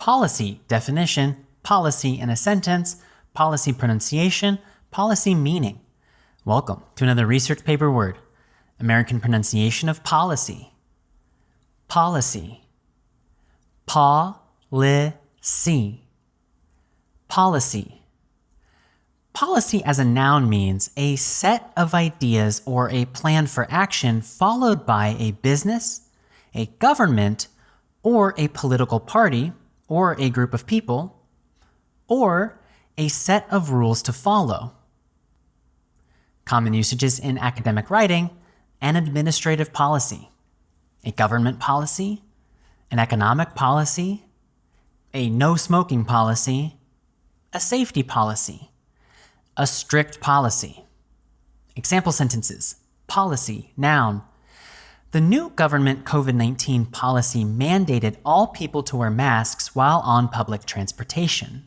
policy definition, policy in a sentence, policy pronunciation, policy meaning. Welcome to another research paper word. American pronunciation of policy. Policy. Policy. Policy. Policy as a noun means a set of ideas or a plan for action followed by a business, a government, or a political party, or a group of people, or a set of rules to follow. Common usages in academic writing: an administrative policy, a government policy, an economic policy, a no smoking policy, a safety policy, a strict policy. Example sentences: policy, noun. The new government COVID-19 policy mandated all people to wear masks while on public transportation.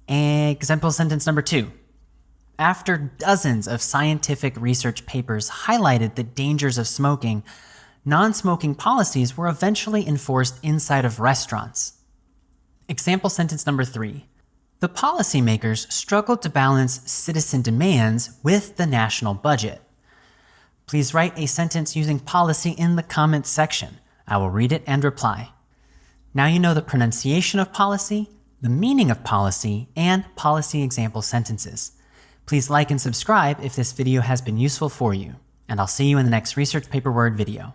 Example sentence number 2. After dozens of scientific research papers highlighted the dangers of smoking, non-smoking policies were eventually enforced inside of restaurants. Example sentence number 3. The policymakers struggled to balance citizen demands with the national budget. Please write a sentence using policy in the comments section. I will read it and reply. Now you know the pronunciation of policy, the meaning of policy, and policy example sentences. Please like and subscribe if this video has been useful for you, and I'll see you in the next research paper word video.